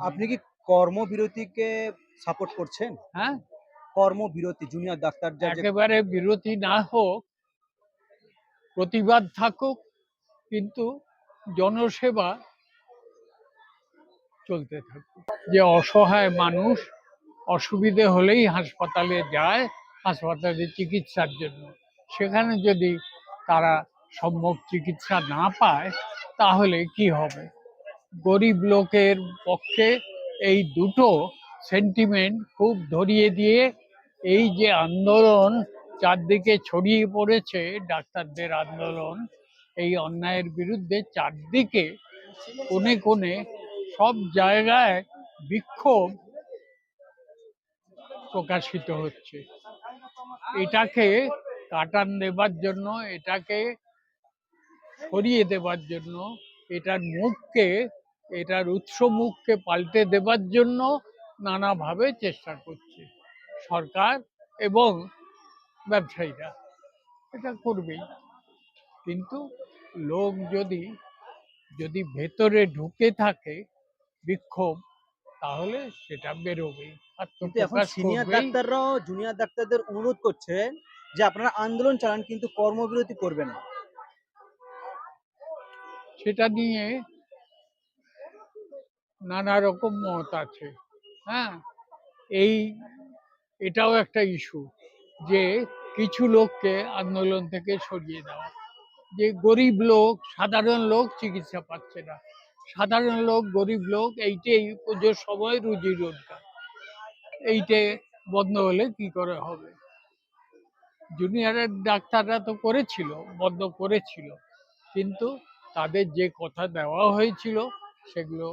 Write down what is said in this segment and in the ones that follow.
আপনি কি কর্মবিরতিকে সাপোর্ট করছেন? হ্যাঁ, কর্মবিরতি জুনিয়র ডাক্তাররা যে একেবারে বিরতি না হোক, প্রতিবাদ থাকুক, কিন্তু জনসেবা চলতে থাকুক। যে অসহায় মানুষ অসুবিধে হলেই হাসপাতালে যায়, হাসপাতালে চিকিৎসার জন্য, সেখানে যদি তারা সম্যক চিকিৎসা না পায় তাহলে কি হবে? গরিব লোকের পক্ষে এই দুটো সেন্টিমেন্ট খুব ধরিয়ে দিয়ে এই যে আন্দোলন চারদিকে ছড়িয়ে পড়েছে, ডাক্তারদের আন্দোলন, এই অন্যায়ের বিরুদ্ধে চারদিকে কোণে কোণে সব জায়গায় বিক্ষোভ প্রকাশিত হচ্ছে। এটাকে কাটান দেবার জন্য, এটাকে সরিয়ে দেবার জন্য, এটার মুখকে, এটার উৎস মুখকে পাল্টে দেবার জন্য নানাভাবে চেষ্টা করছে সরকার এবং ব্যবসায়ীরা। এটা করবেই, কিন্তু লোক যদি যদি ভেতরে ঢুকে থাকে বিক্ষোভ, তাহলে সেটা বেরোবেই, কিন্তু এখন আত্মপ্রকাশ সিনিয়র করবেই। ডাক্তাররাও জুনিয়র ডাক্তারদের অনুরোধ করছেন যে আপনারা আন্দোলন চালান কিন্তু কর্মবিরতি করবেন না। সেটা নিয়ে নানা রকম মত আছে। হ্যাঁ, এই এটাও একটা ইস্যু যে কিছু লোককে আন্দোলন থেকে সরিয়ে দেওয়া, যে গরিব লোক, সাধারণ লোক চিকিৎসা পাচ্ছে না, সাধারণ লোক, গরিব লোক, এইটাই পুজোর সময় রুজি রোজগার, এইটে বন্ধ হলে কি করে হবে? জুনিয়রের ডাক্তাররা তো করেছিল, বন্ধ করেছিল, কিন্তু তাদের যে কথা দেওয়া হয়েছিল সেগুলো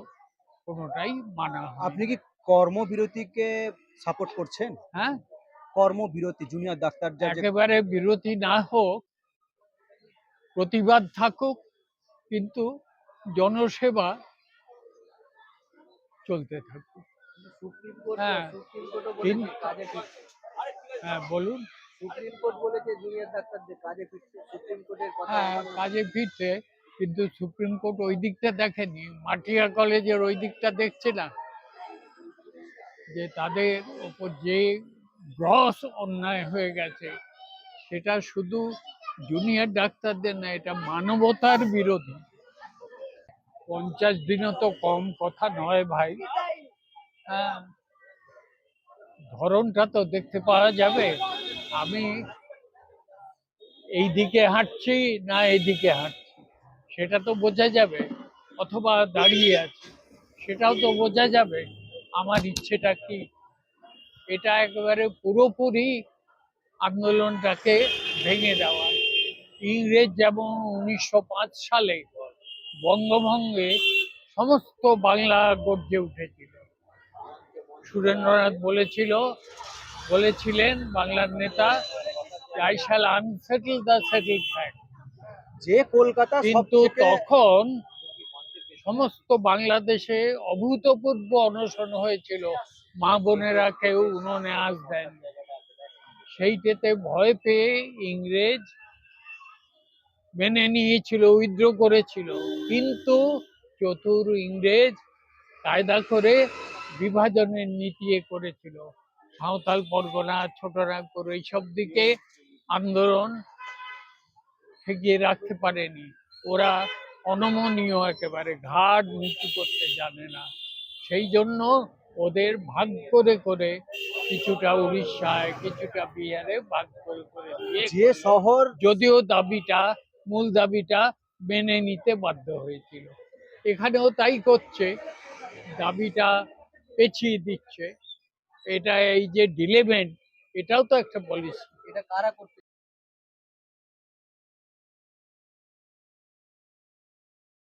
কোনোটাই মানা আপনি হয়নি। কি কর্মবিরতিকে সাপোর্ট করছেন? হ্যাঁ, কর্মবিরতি জুনিয়র ডাক্তাররা যে একেবারে বিরতি না হোক, প্রতিবাদ থাকুক, কিন্তু জনসেবা চলতে থাকুক। সুপ্রিম কোর্ট হ্যাঁ, সুপ্রিম কোর্টও বলেছে কিন্তু কাজে ফিরতে। হ্যাঁ বলুন। সুপ্রিম কোর্ট বলেছে জুনিয়র ডাক্তারদের কাজে ফিরতে। সুপ্রিম কোর্টের কথা হ্যাঁ, অমান্য কাজে ফিরছে, কিন্তু সুপ্রিম কোর্ট ওই দিকটা দেখেনি, মাটিয়া কলেজের ওই দিকটা দেখছে না, যে তাদের ওপর যে গ্রস অন্যায় হয়ে গেছে, সেটা শুধু জুনিয়র ডাক্তারদের না, এটা মানবতার বিরোধী। 50 দিনও তো কম কথা নয় ভাই। হ্যাঁ, ধরনটা তো দেখতে পাওয়া যাবে। আমি এই দিকে হাঁটছি না এই দিকে হাঁটছি, সেটা তো বোঝা যাবে। অথবা দাঁড়িয়ে আছি, সেটাও তো বোঝা যাবে। আমার ইচ্ছেটা কি? এটা একেবারে পুরোপুরি আন্দোলনটাকে ভেঙে দেওয়া। ইংরেজ যেমন 1905 সালে বঙ্গভঙ্গে সমস্ত বাংলা গর্জে উঠেছিল। সুরেন্দ্রনাথ বলেছিলেন, বাংলার নেতা, I shall unsettle the settled fact. যে কলকাতা কিন্তু সবথেকে তখন সমস্ত বাংলাদেশে অভূতপূর্ব অনশন হয়েছিল, মা বোনেরা কেউ উনুনে আঁচ দেন। সেইটাতে ভয় পেয়ে ইংরেজ মেনে নিয়েছিল, উইথড্র করেছিল, কিন্তু চতুর ইংরেজ কায়দা করে বিভাজনের নীতি করেছিল। সাঁওতাল পরগনা, ছোটনাগপুর, এইসব দিকে আন্দোলন ঠেকিয়ে রাখতে পারেনি। ওরা অনমনীয়, একেবারে ঘাড় নিচু করতে জানে না। সেই জন্য ওদের ভাগ করে করে কিছুটা উড়িষ্যায়, কিছুটা বিহারে ভাগ করে করে দিয়ে যে শহর যদিও দাবিটা, মূল দাবিটা মেনে নিতে বাধ্য হয়েছিল। এখানেও তাই করছে, দাবিটা পেছিয়ে দিচ্ছে। এটা এই যে ডিলেমেন্ট, এটাও তো একটা পলিসি। এটা কারা করতে